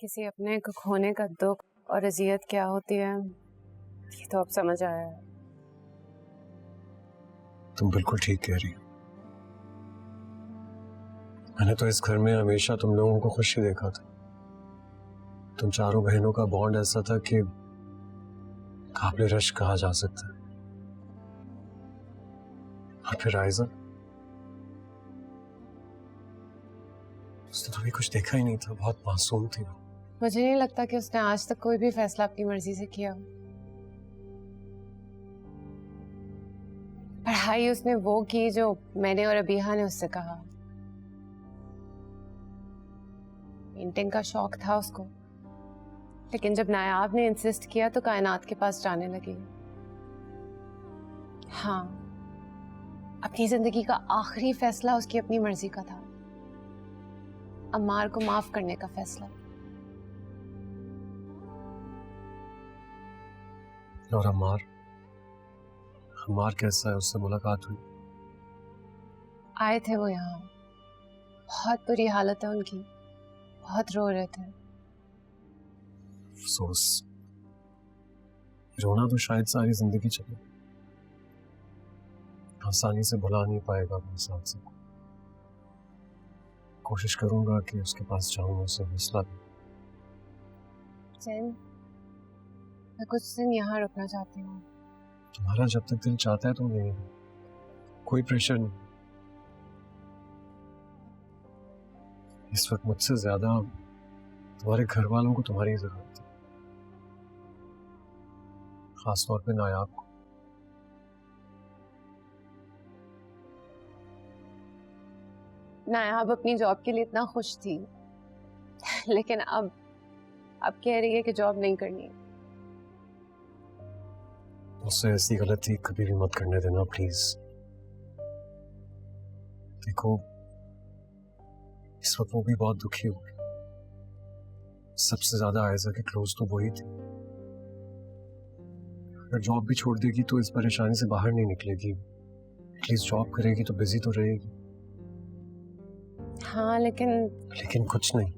किसी अपने को खोने का दुख और अजियत क्या होती है ये तो अब समझ आया है। तुम बिल्कुल ठीक कह रही हो। मैंने तो इस घर में हमेशा तुम लोगों को खुश ही देखा था। तुम चारों बहनों का बॉन्ड ऐसा था कि काबिल रश कहा जा सकता है। और फिर आयजा, उसने तो भी कुछ देखा ही नहीं था, बहुत मासूम थी वो। मुझे नहीं लगता कि उसने आज तक कोई भी फैसला अपनी मर्जी से किया। पढ़ाई उसने वो की जो मैंने और अबीहा ने उससे कहा। पेंटिंग का शौक था उसको, लेकिन जब नायाब ने इंसिस्ट किया तो कायनात के पास जाने लगी। हाँ, अपनी जिंदगी का आखिरी फैसला उसकी अपनी मर्जी का था, अम्मार को माफ करने का फैसला। और अम्मार कैसा है? उससे मुलाकात हुई? आए थे वो यहाँ, बहुत बुरी हालत है उनकी, बहुत रो रहे थे। अफसोस, रोना तो शायद सारी जिंदगी चले, आसानी से भुला नहीं पाएगा वो इस हादसे को। कोशिश करूंगा कि उसके पास जाऊं, उसे हौसला दूं। जैन, मैं कुछ दिन यहाँ रुकना चाहती हूँ। तुम्हारा जब तक दिल चाहता है तुम यहीं, कोई प्रेशर नहीं। इस वक्त मुझसे ज्यादा तुम्हारे घर वालों को तुम्हारी जरूरत है, खासतौर पे नायाब को। नायाब अपनी जॉब के लिए इतना खुश थी, लेकिन अब कह रही है कि जॉब नहीं करनी। उससे ऐसी गलती कभी भी मत करने देना प्लीज। देखो, इस वक्त वो भी बहुत दुखी होगी। सबसे ज्यादा आयजा के क्लोज तो वही थी। अगर जॉब भी छोड़ देगी तो इस परेशानी से बाहर नहीं निकलेगी। एटलीस्ट जॉब करेगी तो बिजी तो रहेगी। हाँ, लेकिन कुछ नहीं,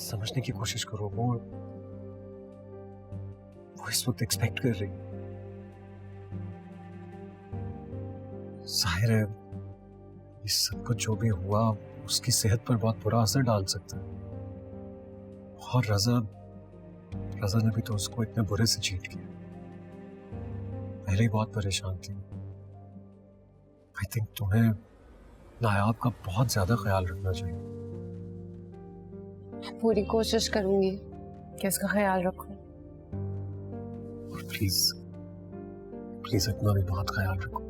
समझने की कोशिश करो। वो इस वक्त एक्सपेक्ट कर रही है। जाहिर है इस सब कुछ जो भी हुआ उसकी सेहत पर बहुत बुरा असर डाल सकता है। और रजा ने भी तो उसको इतने बुरे से चीट किया। पहले ही बहुत परेशान थी। आई थिंक तुम्हें नायाब का बहुत ज्यादा ख्याल रखना चाहिए। पूरी कोशिश करूंगी कि उसका ख्याल रखूं। और प्लीज अपना भी बहुत ख्याल रखो।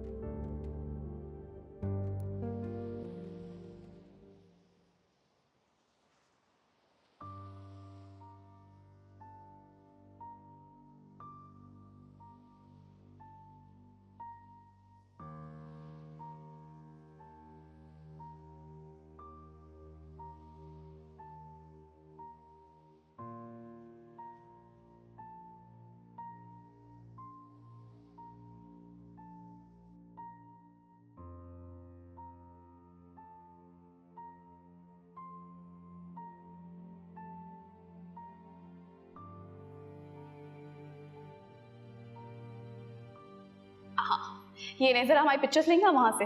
हाँ, ये नहीं जरा हमारी पिक्चर्स लेंगे वहां से।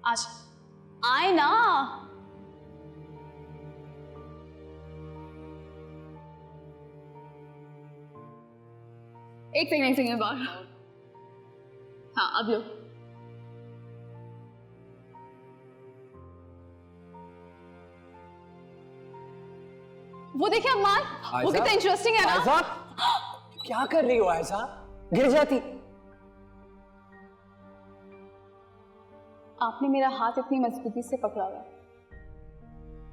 आज आए ना। एक सेकंड बाहर। हाँ, अब लो। वो देखिए अम्मान, वो कितना इंटरेस्टिंग है ना। क्या कर रही हो ऐसा? गिर जाती। आपने मेरा हाथ इतनी मजबूती से पकड़ा हुआ,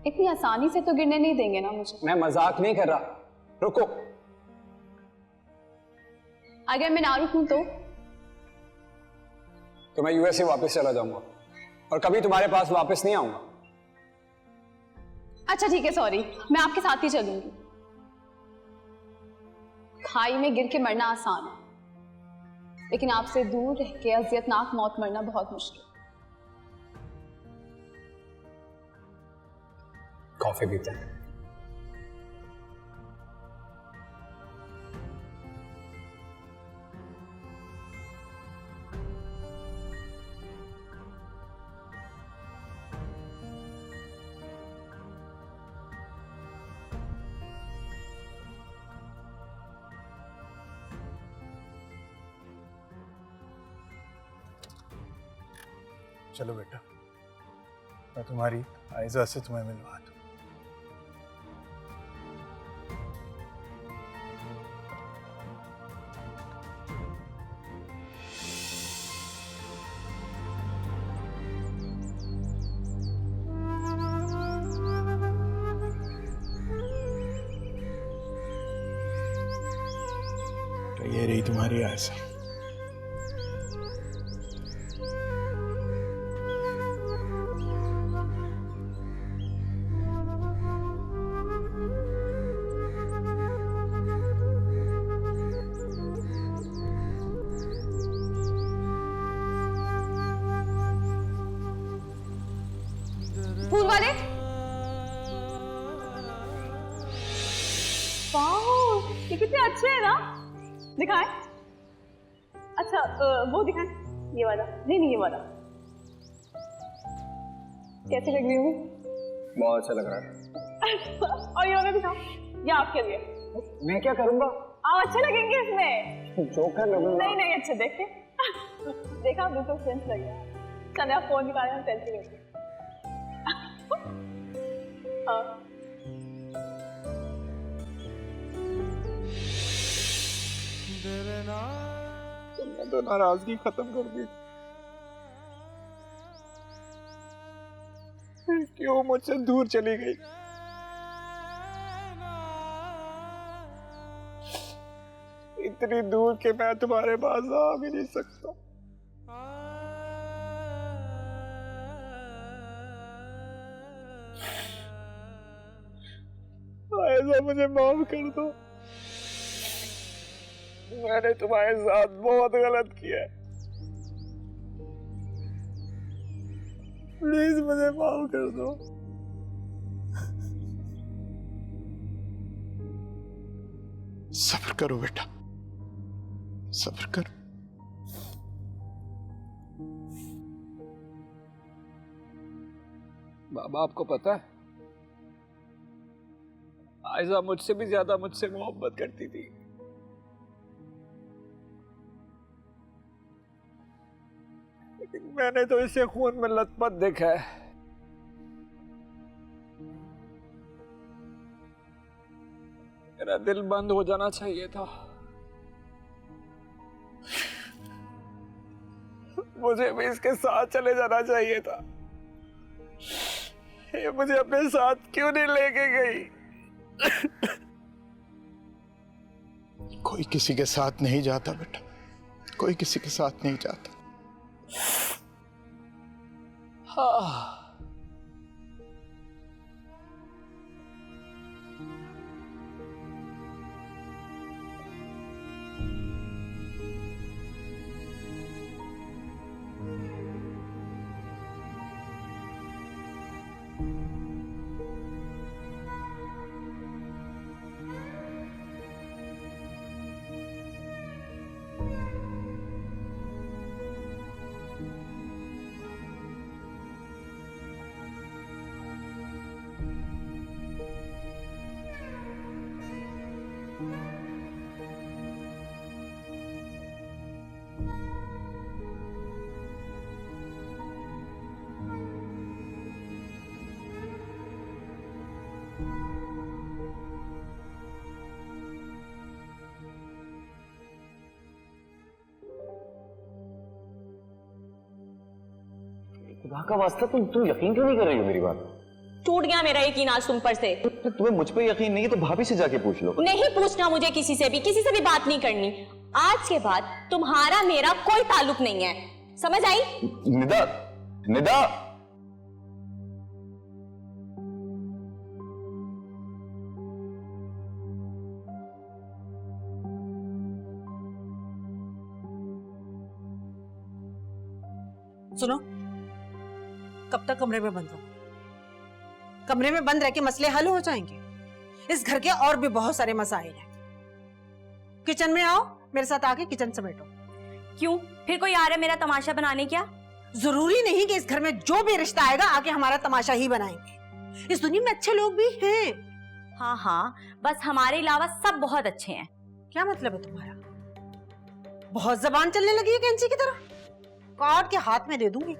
इतनी आसानी से तो गिरने नहीं देंगे ना मुझे। मैं मजाक नहीं कर रहा, रुको। अगर मैं ना रुकूं तो मैं यूएसए वापस चला जाऊंगा और कभी तुम्हारे पास वापस नहीं आऊंगा। अच्छा ठीक है, सॉरी, मैं आपके साथ ही चलूंगी। खाई में गिर के मरना आसान है, लेकिन आपसे दूर रह के अजियतनाक मौत मरना बहुत मुश्किल। कॉफी पीते हैं। चलो बेटा, मैं तुम्हारी आयजा से तुम्हें मिलवा दूं। तो ये रही तुम्हारी आयजा। फूल वाले, वाह ये कितने अच्छे हैं ना। दिखाएं? अच्छा वो दिखाएं, ये वाला। नहीं ये वाला। कैसे लग रही हूँ? बहुत अच्छा लग रहा है। और ये वाला दिखाओ, ये आपके लिए। मैं क्या करूंगा? आप अच्छे लगेंगे इसमें। जोकर लगूंगा। नहीं अच्छे देखे। देखा, बिल्कुल फ्रेंड्स लग रहा है। चले आप फोन निकालें, हम सेल्फी लेते हैं। हाँ। तुमने तो नाराजगी खत्म कर दी। फिर क्यों मुझसे दूर चली गई? इतनी दूर कि मैं तुम्हारे पास आ भी नहीं सकता। ऐसा मुझे माफ कर दो, मैंने तुम्हारे साथ बहुत गलत किया है। प्लीज मुझे माफ कर दो। सब्र करो बेटा, सब्र करो। बाबा, आपको पता है आयजा मुझसे भी ज्यादा मुझसे मोहब्बत करती थी। लेकिन मैंने तो इसे खून में लथपथ देखा है। मेरा दिल बंद हो जाना चाहिए था। मुझे भी इसके साथ चले जाना चाहिए था। ये मुझे अपने साथ क्यों नहीं लेके गई? कोई किसी के साथ नहीं जाता बेटा, कोई किसी के साथ नहीं जाता। हाँ। खुदा का वास्ता तुम यकीन क्यों नहीं कर रही हो मेरी बात? टूट गया मेरा यकीन आज तुम पर से। तो तुम्हें मुझ पे यकीन नहीं है तो भाभी से जाके पूछ लो। नहीं पूछना मुझे, किसी से भी बात नहीं करनी। आज के बाद तुम्हारा मेरा कोई ताल्लुक नहीं है, समझ आई? निदा, निदा, सुनो, कब तक कमरे में बंद रहो? कमरे में बंद रह के मसले हल हो जाएंगे। इस घर के और भी बहुत सारे मसाइल हैं। किचन में आओ, मेरे साथ आके किचन समेटो। क्यों, फिर कोई आ रहा है मेरा तमाशा बनाने क्या? जरूरी नहीं कि इस घर में जो भी रिश्ता आएगा आके हमारा तमाशा ही बनाएंगे। इस दुनिया में अच्छे लोग भी हैं। हाँ हाँ, बस हमारे अलावा सब बहुत अच्छे हैं। क्या मतलब है तुम्हारा? बहुत जबान चलने लगी है कैंची की तरह। काट के हाथ में दे दूंगी।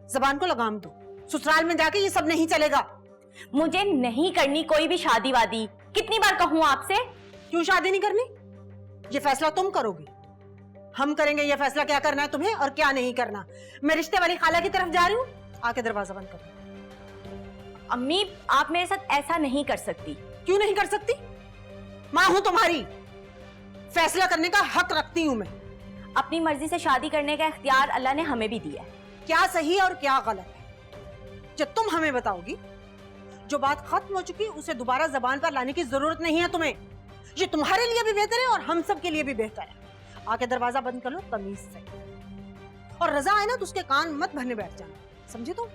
जबान को लगाम दो। ससुराल में जाके ये सब नहीं चलेगा। मुझे नहीं करनी कोई भी शादी वादी। कितनी बार कहूँ आपसे? क्यों शादी नहीं करनी? ये फैसला तुम करोगी। हम करेंगे ये फैसला क्या करना है तुम्हें और क्या नहीं करना। मैं रिश्ते वाली खाला की तरफ जा रही हूँ, आके दरवाजा बंद करो। अम्मी, आप मेरे साथ ऐसा नहीं कर सकती। क्यों नहीं कर सकती? माँ हूं तुम्हारी, फैसला करने का हक रखती हूं मैं। अपनी मर्जी से शादी करने का इख्तियार अल्लाह ने हमें भी दिया है। क्या सही और क्या गलत है जो तुम हमें बताओगी। जो बात खत्म हो चुकी उसे दोबारा जबान पर लाने की जरूरत नहीं है तुम्हें। ये तुम्हारे लिए भी बेहतर है और हम सब के लिए भी बेहतर है। आके दरवाजा बंद कर लो तमीज से। और रजा आए ना तो उसके कान मत भरने बैठ जाना, समझे तुम?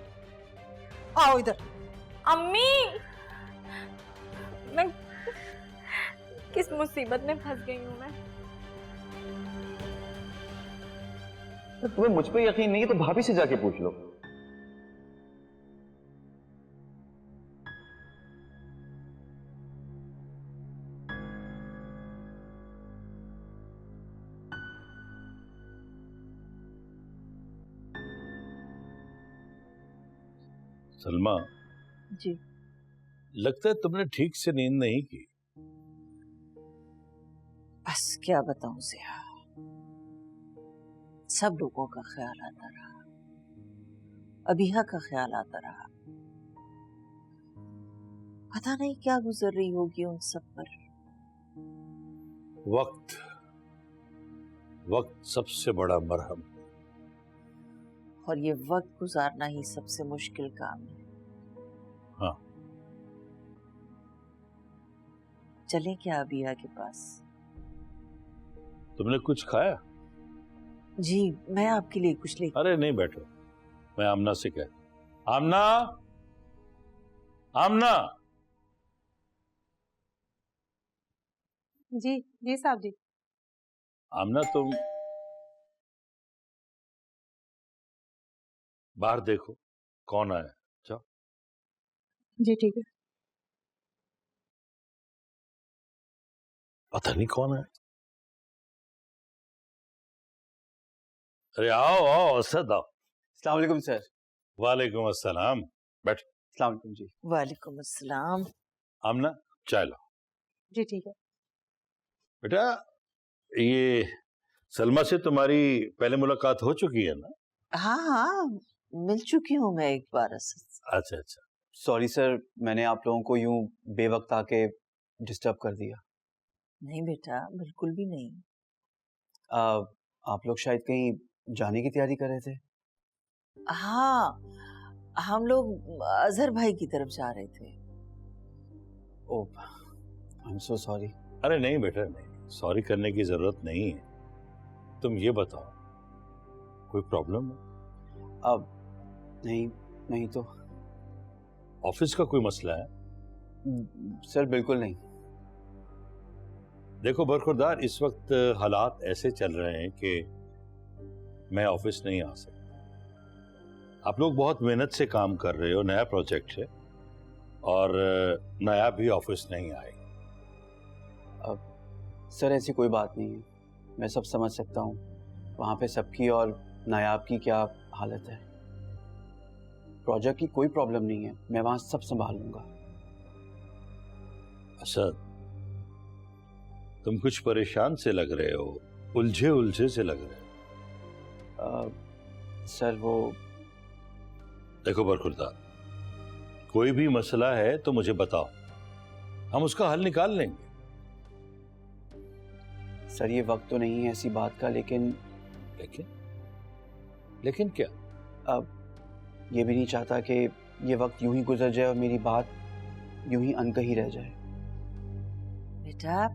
आओ इधर। अम्मी, मैं किस मुसीबत में फंस गई हूँ मैं। तुम्हें मुझ पे यकीन नहीं है तो भाभी से जाके पूछ लो। सलमा जी, लगता है तुमने ठीक से नींद नहीं की। बस क्या बताऊं ज़िया, सब लोगों का ख्याल आता रहा, अबीहा का ख्याल आता रहा। पता नहीं क्या गुजर रही होगी उन सब पर। वक्त सबसे बड़ा मरहम है। और ये वक्त गुजारना ही सबसे मुश्किल काम है। हाँ, चले क्या अबीहा के पास? तुमने कुछ खाया? जी, मैं आपके लिए कुछ ले। अरे नहीं, बैठो, मैं आमना से कह। आमना, आमना। जी जी साहब जी। आमना, तुम बाहर देखो कौन आया। जाओ। जी ठीक है। पता नहीं कौन है। अरे आओ आओ असद, आओ। अस्सलाम वालेकुम सर। वालेकुम अस्सलाम, बैठ। अस्सलाम वालेकुम जी। वालेकुम अस्सलाम। आमना, चाय लाओ। जी ठीक है। बेटा, ये सलमा से तुम्हारी पहले मुलाकात हो चुकी है ना? हाँ हाँ, मिल चुकी हूँ मैं एक बार असद। अच्छा अच्छा। सॉरी सर, मैंने आप लोगों को यूं बेवक्त आके डिस्टर्ब कर दिया। नहीं बेटा, बिल्कुल भी नहीं। आप लोग शायद कहीं जाने की तैयारी कर रहे थे? हाँ, हम लोग अजहर भाई की तरफ जा रहे थे। ओह, आई एम सो सॉरी। अरे नहीं बेटा, नहीं, सॉरी करने की जरूरत नहीं है। तुम ये बताओ, कोई प्रॉब्लम है? अब नहीं तो। ऑफिस का कोई मसला है? सर बिल्कुल नहीं। देखो बरखुरदार, इस वक्त हालात ऐसे चल रहे हैं कि मैं ऑफिस नहीं आ सकता। आप लोग बहुत मेहनत से काम कर रहे हो, नया प्रोजेक्ट है और नया भी ऑफिस नहीं आएगा। अब सर ऐसी कोई बात नहीं है, मैं सब समझ सकता हूँ वहाँ पे सबकी और नायाब की क्या हालत है। प्रोजेक्ट की कोई प्रॉब्लम नहीं है, मैं वहाँ सब संभाल लूंगा। असद, तुम कुछ परेशान से लग रहे हो, उलझे से लग रहे हो। सर वो देखो बरखुरदार, कोई भी मसला है तो मुझे बताओ, हम उसका हल निकाल लेंगे। सर ये वक्त तो नहीं है ऐसी बात का, लेकिन क्या? अब ये भी नहीं चाहता कि ये वक्त यूं ही गुजर जाए और मेरी बात यूं ही अनकही रह जाए। बेटा,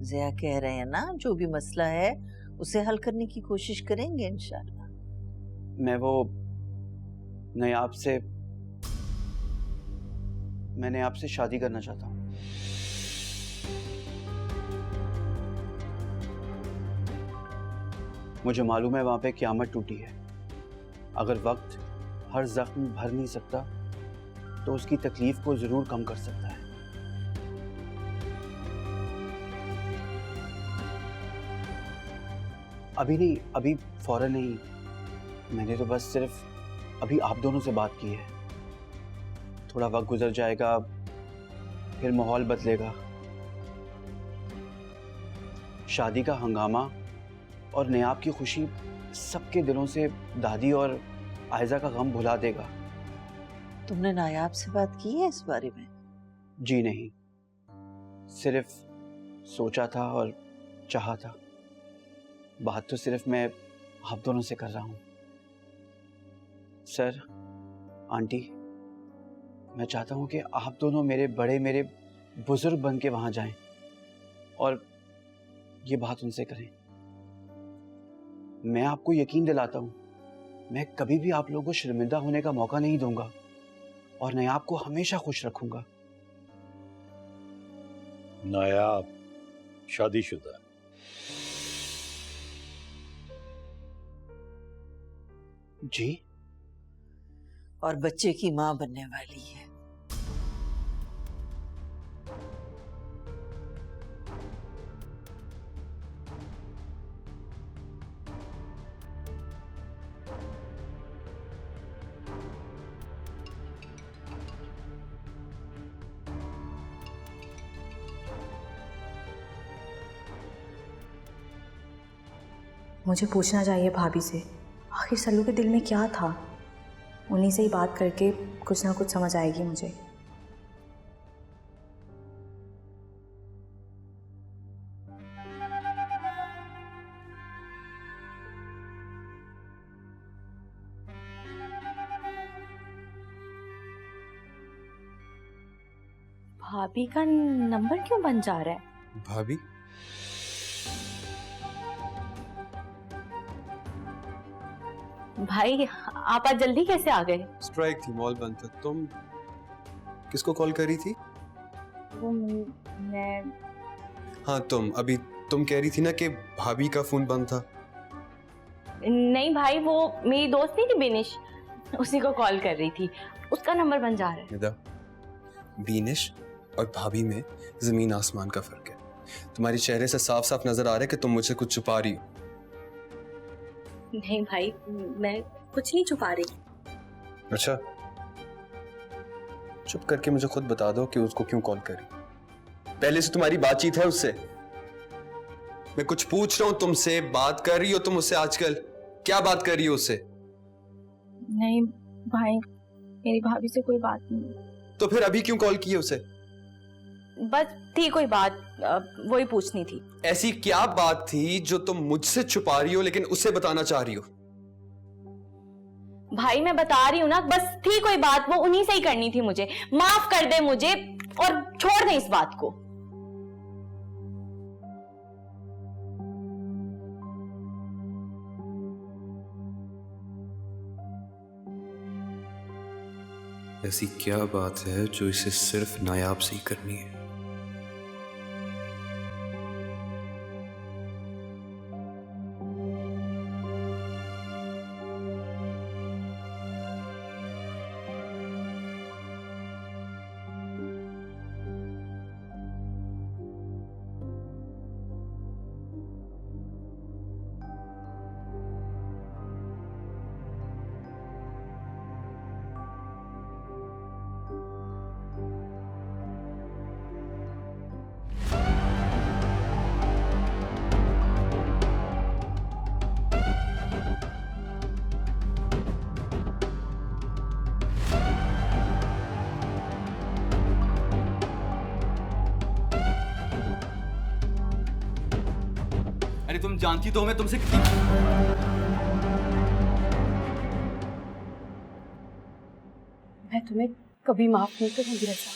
ज़िया कह रहे हैं ना, जो भी मसला है उसे हल करने की कोशिश करेंगे इंशाल्लाह। मैं वो नायाब से मैंने आपसे शादी करना चाहता हूँ। मुझे मालूम है वहां पे क़यामत टूटी है। अगर वक्त हर जख्म भर नहीं सकता तो उसकी तकलीफ को जरूर कम कर सकता है। अभी नहीं, अभी फौरन नहीं। मैंने तो बस सिर्फ अभी आप दोनों से बात की है। थोड़ा वक्त गुजर जाएगा, फिर माहौल बदलेगा। शादी का हंगामा और नयाब की खुशी सबके दिलों से दादी और आयजा का गम भुला देगा। तुमने नायाब से बात की है इस बारे में? जी नहीं, सिर्फ सोचा था और चाहा था। बात तो सिर्फ मैं आप दोनों से कर रहा हूं। सर, आंटी, मैं चाहता हूं कि आप दोनों मेरे बुजुर्ग बन के वहां जाएं और ये बात उनसे करें। मैं आपको यकीन दिलाता हूं, मैं कभी भी आप लोगों को शर्मिंदा होने का मौका नहीं दूंगा और नायाब को हमेशा खुश रखूंगा। नायाब शादीशुदा है। जी? और बच्चे की मां बनने वाली है। मुझे पूछना चाहिए भाभी से, आखिर सल्लू के दिल में क्या था। उन्हीं से ही बात करके कुछ ना कुछ समझ आएगी मुझे। भाभी का नंबर क्यों बन जा रहा है? भाभी? भाई आप आज जल्दी कैसे आ गए? स्ट्राइक थी, मॉल बंद था। तुम किसको कॉल करी थी? वो मैं। हाँ तुम कह रही थी ना कि भाभी का फोन बंद था। नहीं भाई, वो मेरी दोस्त नहीं थी बिनिश, उसी को कॉल कर रही थी, उसका नंबर बन जा रहा है। बीनिश और भाभी में जमीन आसमान का फर्क है। तुम्हारे चेहरे से साफ साफ नजर आ रहा है कि तुम मुझसे कुछ छुपा रही हो। नहीं भाई, मैं कुछ नहीं छुपा रही। अच्छा, चुप करके मुझे खुद बता दो कि उसको क्यों कॉल करी। पहले से तुम्हारी बातचीत है उससे? मैं कुछ पूछ रहा हूं तुमसे, बात कर रही हो तुम उससे आजकल? क्या बात कर रही हो उससे? नहीं भाई, मेरी भाभी से कोई बात नहीं। तो फिर अभी क्यों कॉल की है उसे? बस थी कोई बात, वही पूछनी थी। ऐसी क्या बात थी जो तुम मुझसे छुपा रही हो लेकिन उसे बताना चाह रही हो? भाई मैं बता रही हूँ ना, बस थी कोई बात, वो उन्हीं से ही करनी थी मुझे। माफ कर दे मुझे और छोड़ दे इस बात को। ऐसी क्या बात है जो इसे सिर्फ नायाब से ही करनी है? अरे तुम जानती तो मैं तुमसे कितनी। मैं तुम्हें कभी माफ नहीं करूंगी रज़ा।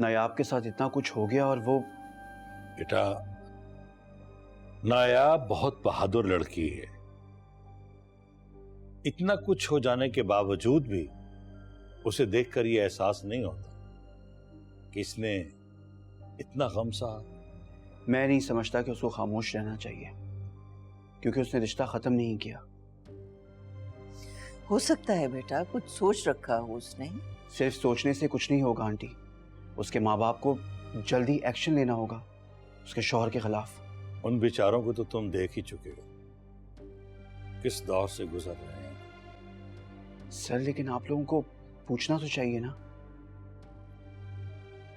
नायाब के साथ इतना कुछ हो गया और वो। बेटा, नायाब बहुत बहादुर लड़की है। इतना कुछ हो जाने के बावजूद भी उसे देखकर यह एहसास नहीं होता कि इसने इतना गम सहा। मैं नहीं समझता कि उसको खामोश रहना चाहिए, क्योंकि उसने रिश्ता खत्म नहीं किया। हो सकता है बेटा कुछ सोच रखा हो उसने। सिर्फ सोचने से कुछ नहीं होगा आंटी, उसके माँ बाप को जल्दी एक्शन लेना होगा उसके शौहर के खिलाफ। उन बेचारों को तो तुम देख ही चुके हो किस दौर से गुजर रहे हैं। सर लेकिन आप लोगों को पूछना तो चाहिए ना।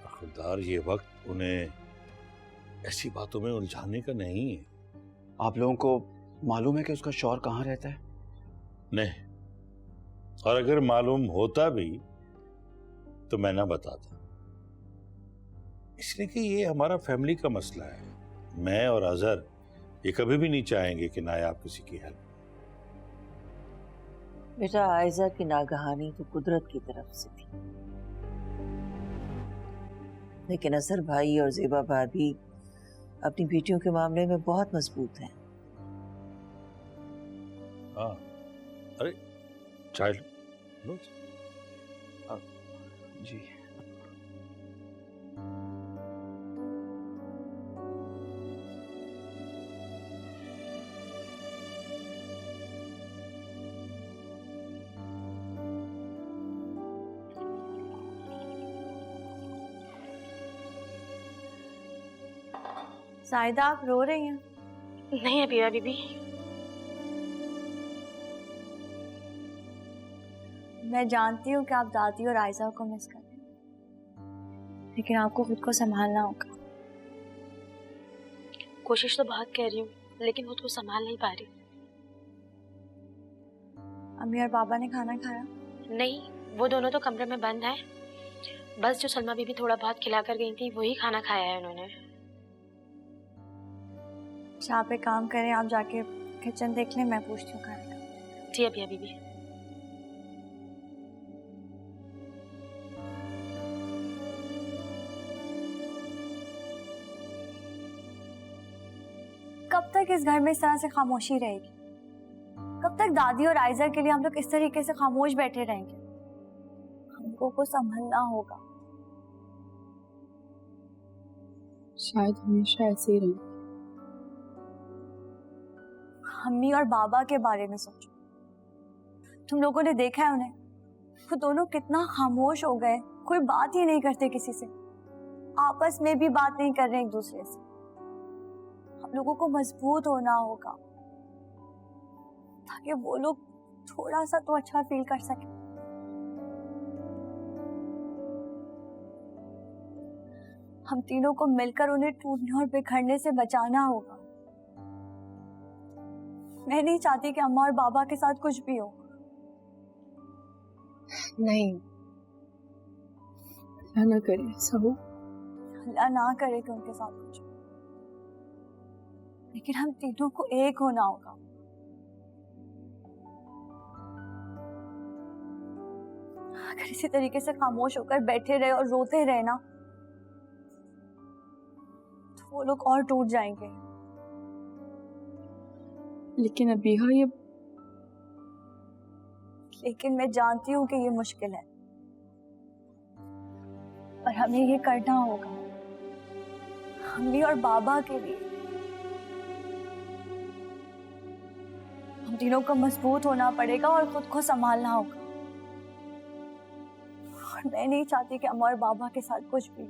खुददार, ये वक्त उन्हें ऐसी बातों में उलझाने का नहीं है। आप लोगों को मालूम है कि उसका शौहर कहाँ रहता है? नहीं, और अगर मालूम होता भी तो मैं ना बताता, इसलिए कि ये हमारा फैमिली का मसला है। मैं और अजहर ये कभी भी नहीं चाहेंगे कि नायाब किसी की हेल्प। बेटा आयजा की नागहानी तो कुदरत की तरफ से थी, लेकिन अजहर भाई और ज़ेबा भाभी अपनी बेटियों के मामले में बहुत मजबूत हैं। हाँ, अरे चाय लो। जी। साइदा, आप रो रही हैं? नहीं अबीबा बीबी। मैं जानती हूँ कि आप दादी और आयजा को मिस कर रही हैं, लेकिन आपको खुद को संभालना होगा। कोशिश तो बहुत कर रही हूँ, लेकिन खुद को संभाल नहीं पा रही। अम्मी और पापा ने खाना खाया? नहीं, वो दोनों तो कमरे में बंद हैं। बस जो सलमा बीबी थोड़ा बहुत खिला कर गई थी वही खाना खाया है उन्होंने। आप एक काम करें, आप जाके किचन देख लें, मैं पूछती हूँ खाने का। जी अबीबा बीबी। कब तक इस घर में इस तरह से खामोशी रहेगी? कब तक दादी और आयजा के लिए हम लोग इस तरीके से खामोश बैठे रहेंगे? हमको को संभलना होगा। शायद हमेशा ऐसे ही रहेंगे। अम्मी और बाबा के बारे में सोचो। तुम लोगों ने देखा है उन्हें, वो दोनों कितना खामोश हो गए, कोई बात ही नहीं करते किसी से, आपस में भी बात नहीं कर रहे एक दूसरे से। हम लोगों को मजबूत होना होगा ताकि वो लोग थोड़ा सा तो अच्छा फील कर सके। हम तीनों को मिलकर उन्हें टूटने और बिखरने से बचाना होगा। मैं नहीं चाहती कि अम्मा और बाबा के साथ कुछ भी हो। नहीं, अल्लाह ना करे ऐसा हो। अल्लाह ना करे कि उनके साथ कुछ हो, लेकिन हम तीनों को एक होना होगा। अगर इसी तरीके से खामोश होकर बैठे रहे और रोते रहे ना, तो वो लोग और टूट जाएंगे। लेकिन अबीहा ये, लेकिन मैं जानती हूँ कि ये मुश्किल है, पर हमें ये करना होगा, अम्मी और बाबा के लिए। हम तीनों को मजबूत होना पड़ेगा और खुद को संभालना होगा। और मैं नहीं चाहती कि अम्मा और बाबा के साथ कुछ भी।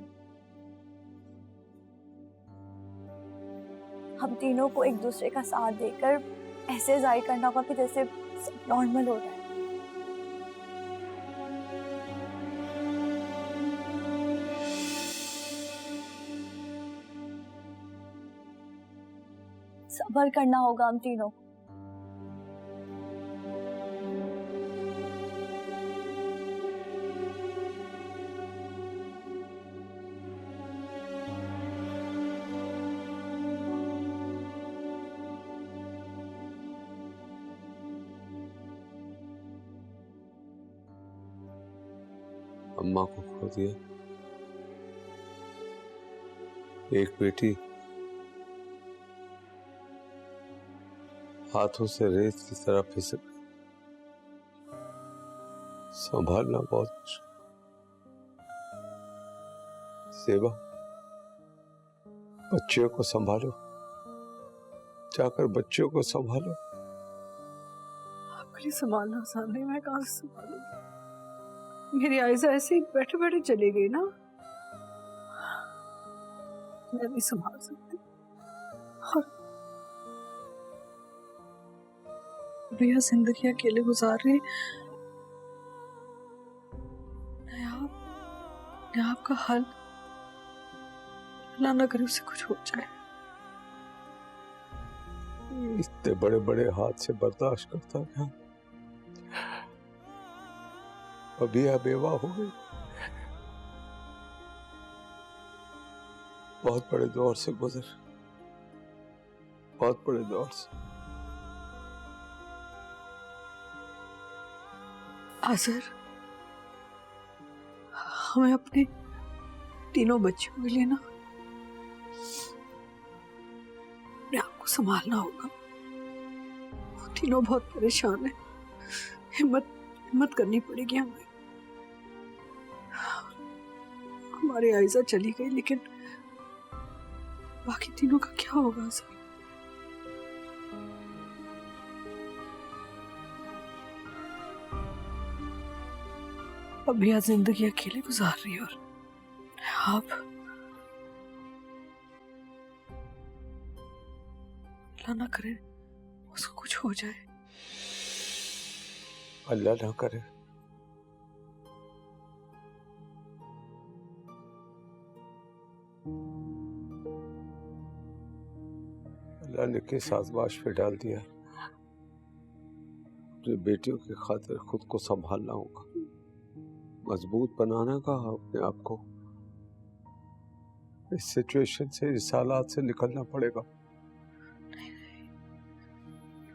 हम तीनों को एक दूसरे का साथ देकर ऐसे जाहिर करना होगा कि जैसे सब नॉर्मल हो रहा है। सब्र करना होगा हम तीनों को। अम्मा को खो दिया, एक बेटी हाथों से रेत की तरह फिसक गई। संभालना बहुत मुश्किल। सेवा, बच्चियों को संभालो, जाकर बच्चियों को संभालो। आपके लिए संभालना आसान नहीं, मैं कहाँ से संभालूंगी? मेरी आयजा ऐसे ही बैठे बैठे चली गई ना, मैं नहीं संभाल सकती। और भैया जिंदगी अकेले गुजार रही, आपका हल अल्लाह ना करे उसे कुछ हो जाए। इतने बड़े बड़े हाथ से बर्दाश्त करता गया, अभी बेवा हो गई। बहुत बड़े दौर से गुजर, बहुत बड़े दौर से। आज़र, हमें अपने तीनों बच्चों के लिए ना अपने आप को संभालना होगा। वो तीनों बहुत परेशान है, हिम्मत करनी पड़ेगी हमें। हमारी आयजा चली गई, लेकिन बाकी तीनों का क्या होगा सर? अब यह जिंदगी अकेले गुजार रही है और आप अल्लाह ना करे उसको कुछ हो जाए। अल्लाह ना करे। अल्लाह ने किस आजमाइश पे डाल दिया। अपनी बेटियों की खातिर खुद को संभालना होगा, मजबूत बनाना का अपने आप को। इस सिचुएशन से, इस हालात से निकलना पड़ेगा।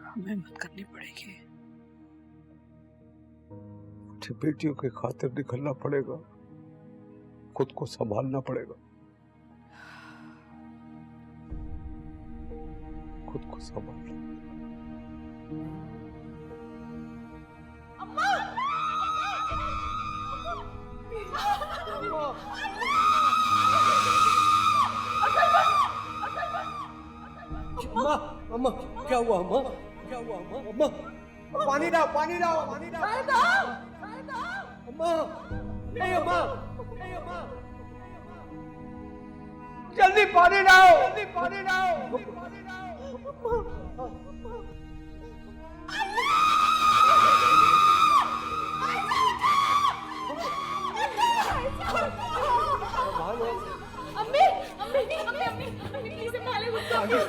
हमें हिम्मत करनी पड़ेगी। अपनी बेटियों की खातिर निकलना पड़ेगा, खुद को संभालना पड़ेगा, खुद को संभालना। अम्मा, अम्मा, क्या हुआ अम्मा? क्या हुआ अम्मा? अम्मा, पानी डाल, पानी डाल, पानी डाल। अम्मा, नहीं अम्मा, नहीं अम्मा, जल्दी पानी डाल, जल्दी पानी डाल, जल्दी पानी डाल। अम्मी, अम्मी, अम्मी, अम्मी, प्लीज संभाले मुझको।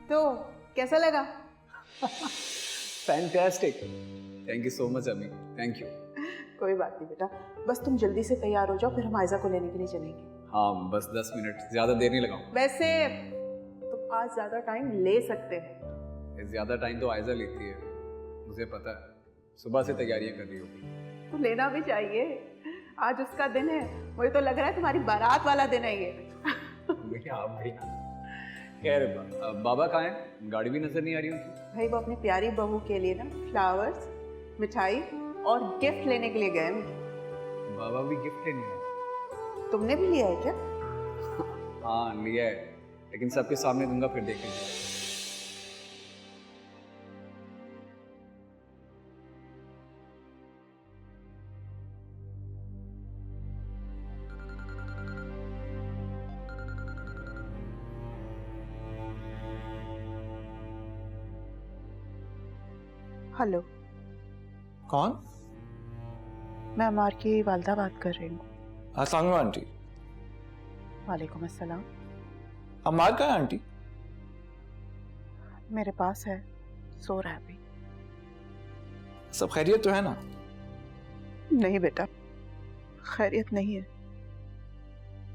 तो कैसा लगा? Fantastic, thank you so much अम्मी, थैंक यू। कोई बात नहीं बेटा, बस तुम जल्दी से तैयार हो जाओ, फिर हम आयजा को लेने के लिए चलेंगे। हाँ, बस 10 मिनट, ज्यादा देर नहीं लगाऊंगा। वैसे तुम आज ज्यादा टाइम ले सकते हो। ज्यादा टाइम तो आयजा लेती है, मुझे पता है। सुबह से तैयारियां कर रही होगी। तो लेना भी चाहिए, आज उसका दिन है। मुझे तो लग रहा है तुम्हारी बारात वाला दिन है ये। आप भी खैर, बाबा कहाँ हैं? गाड़ी भी नजर नहीं आ रही उनकी। भाई वो अपनी प्यारी बहू के लिए ना फ्लावर्स, मिठाई और गिफ्ट लेने के लिए गए। बाबा भी गिफ्ट लेने आए? तुमने भी लिया है क्या? हाँ लिया है, लेकिन सबके सामने दूंगा, फिर देखेंगे। हेलो, कौन? मैं अमार की वालदा बात कर रही हूँ। अस्सलाम आंटी। वालेकुम अस्सलाम। अमार कहाँ है आंटी? मेरे पास है, सो रहा है अभी। सब खैरियत तो है ना? नहीं बेटा, खैरियत नहीं है।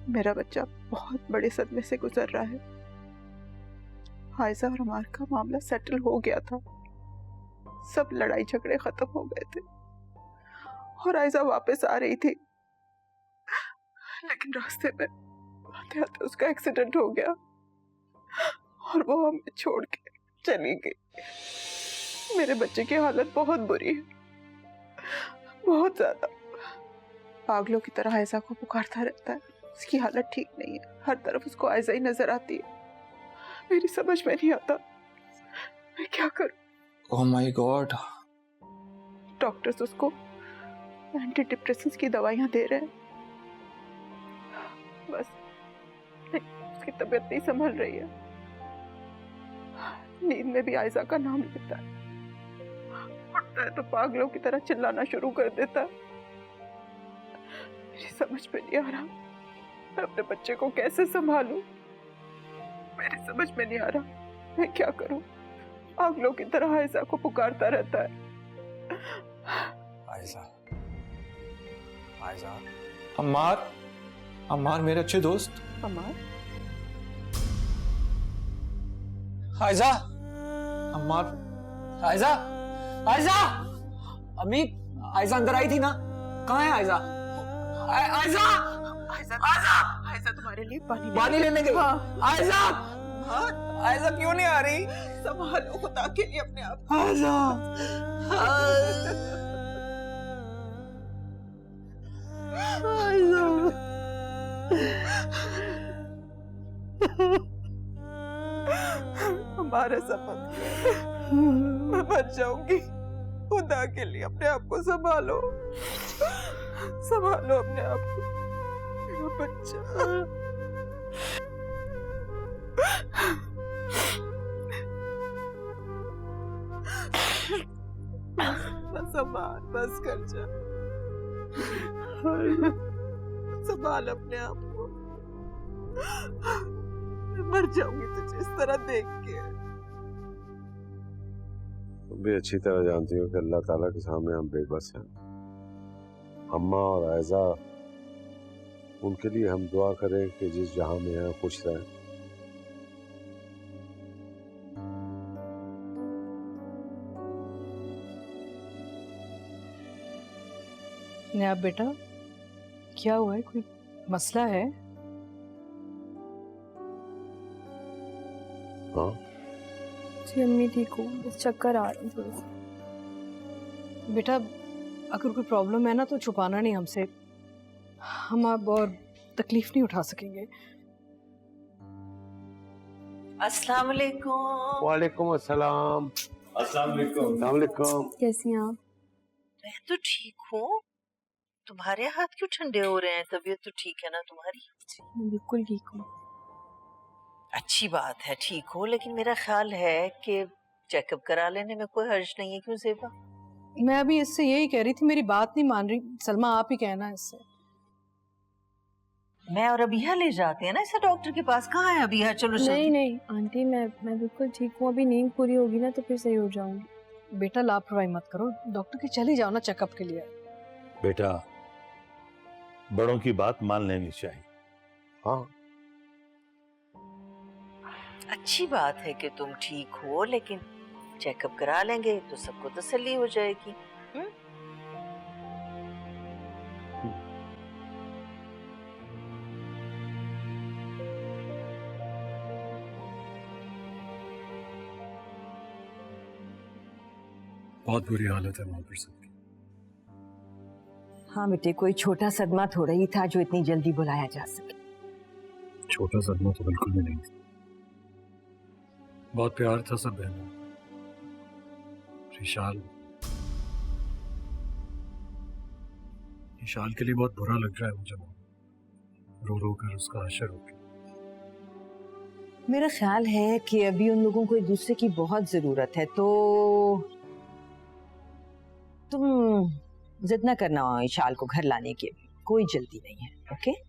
मेरा बच्चा बहुत बड़े सदमे से गुजर रहा है। आयजा और अमार का मामला सेटल हो गया था, सब लड़ाई झगड़े खत्म हो गए थे और आयजा वापस आ रही थी, लेकिन रास्ते में आते आते उसका एक्सीडेंट हो गया और वो हमें छोड़ के चली गई। मेरे बच्चे की हालत बहुत बुरी है, बहुत ज्यादा। पागलों की तरह आयजा को पुकारता रहता है। उसकी हालत ठीक नहीं है, हर तरफ उसको आयजा ही नजर आती है। मेरी समझ में नहीं आता मैं क्या करूं। Oh my God. डॉक्टर्स उसको एंटी डिप्रेसेंट्स की दवाइयां दे रहे हैं, बस उसकी तबीयत नहीं संभल रही है। नींद में भी आयजा का नाम लेता है, उठता है तो पागलों की तरह चिल्लाना शुरू कर देता है। मेरी समझ में नहीं आ रहा मैं अपने बच्चे को कैसे संभालूं। मेरी समझ में नहीं आ रहा मैं क्या करूं। पागलों की तरह आयजा को पुकारता रहता है। आयजा, आयजा। अम्मार, अम्मार मेरे अच्छे दोस्त। अम्मार, आयजा, अम्मार, आयजा, आयजा। अम्मी, आयजा अंदर आई थी ना? कहाँ है आयजा? आयजा, आयजा, आयजा, आयजा तुम्हारे लिए पानी लेने गई। आयजा, आयजा क्यों नहीं आ रही? संभालो खुदा के लिए अपने आप को। आयजा, हमारे शपथ मैं बच जाऊंगी। खुदा के लिए अपने आप को संभालो, संभालो अपने आप को। मेरा बच्चा, बस संभाल, बस कर जा, संभाल अपने आप को। मैं मर जाऊंगी तुझे इस तरह देख के। तुम भी अच्छी तरह जानती हो कि अल्लाह ताला के सामने हम बेबस हैं। अम्मा और आयजा, उनके लिए हम दुआ करें कि जिस जहां में हैं खुश रहें। नया बेटा, क्या हुआ है? कोई मसला है? हाँ जी अम्मी ठीक हो, बस चक्कर आ रही थोड़ी सी। बेटा, अगर कोई प्रॉब्लम है ना तो छुपाना नहीं हमसे, हम अब और तकलीफ नहीं उठा सकेंगे। अस्सलाम वालेकुम। वालेकुम अस्सलाम। अस्सलाम वालेकुम। अस्सलाम वालेकुम। कैसी हैं आप? मैं तो ठीक हूँ, तुम्हारे हाथ क्यों ठंडे हो रहे हैं? तबीयत तो ठीक है ना तुम्हारी? मैं बिल्कुल ठीक हूँ। अच्छी बात है ठीक हो, लेकिन मेरा ख्याल है कि चेकअप करा लेने में कोई हर्ज नहीं है। क्यों ज़ेबा? मैं अभी इससे यही कह रही थी, मेरी बात नहीं मान रही। सलमा आप ही कहना है इससे। मैं और अबिया ले जाते हैं ना इसे डॉक्टर के पास। कहाँ है अबिया? चलो नहीं नहीं आंटी, मैं बिल्कुल ठीक हूँ। अभी नींद पूरी होगी ना तो फिर सही हो जाऊंगी। बेटा लापरवाही मत करो, डॉक्टर के चली जाओ ना चेकअप के लिए। बेटा, बड़ों की बात मान लेनी चाहिए। हाँ, अच्छी बात है कि तुम ठीक हो, लेकिन चेकअप करा लेंगे तो सबको तसल्ली हो जाएगी। बहुत बुरी हालत है वहां पर सबकी। हाँ बेटे, कोई छोटा सदमा थोड़ा ही था जो इतनी जल्दी बुलाया जा सके। छोटा सदमा तो बिल्कुल भी नहीं था, बहुत प्यार था सब बहनों। ईशाल के लिए बहुत बुरा लग रहा है मुझे, रो रो कर उसका हशर हो गया। मेरा ख्याल है कि अभी उन लोगों को एक दूसरे की बहुत जरूरत है, तो तुम जितना करना हो इशाल को घर लाने की कोई जल्दी नहीं है। Okay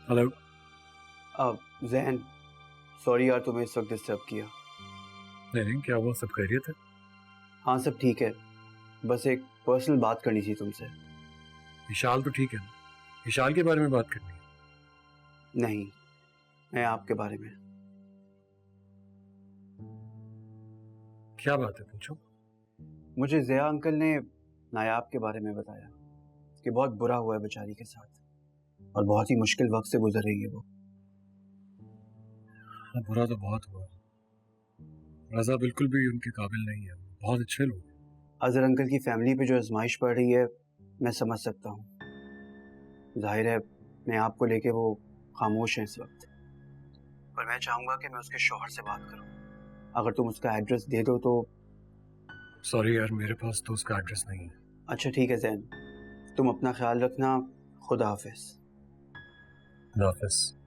hello. जैन, सॉरी यार तुम्हें इस वक्त डिस्टर्ब किया। नहीं, क्या हुआ? सब खैरियत है? हाँ सब ठीक है, बस एक पर्सनल बात करनी थी तुमसे। विशाल तो ठीक है ना? विशाल के बारे में बात करनी है? नहीं, मैं आपके बारे में। क्या बात है, पूछो। मुझे ज़िया अंकल ने नायाब के बारे में बताया कि बहुत बुरा हुआ है बेचारी के साथ और बहुत ही मुश्किल वक्त से गुजर रही है वो। हाँ, बुरा तो बहुत हुआ। रज़ा बिल्कुल भी उनके काबिल नहीं है, बहुत अच्छे लोग। अजहर अंकल की फैमिली पे जो आजमाइश पड़ रही है मैं समझ सकता हूँ। जाहिर है मैं आपको लेके वो खामोश हैं इस वक्त, पर मैं चाहूँगा कि मैं उसके शौहर से बात करूँ। अगर तुम उसका एड्रेस दे दो तो। सॉरी यार, मेरे पास तो उसका एड्रेस नहीं है। अच्छा ठीक है जैन, तुम अपना ख्याल रखना। खुदा हाफिज। खुदा हाफिज।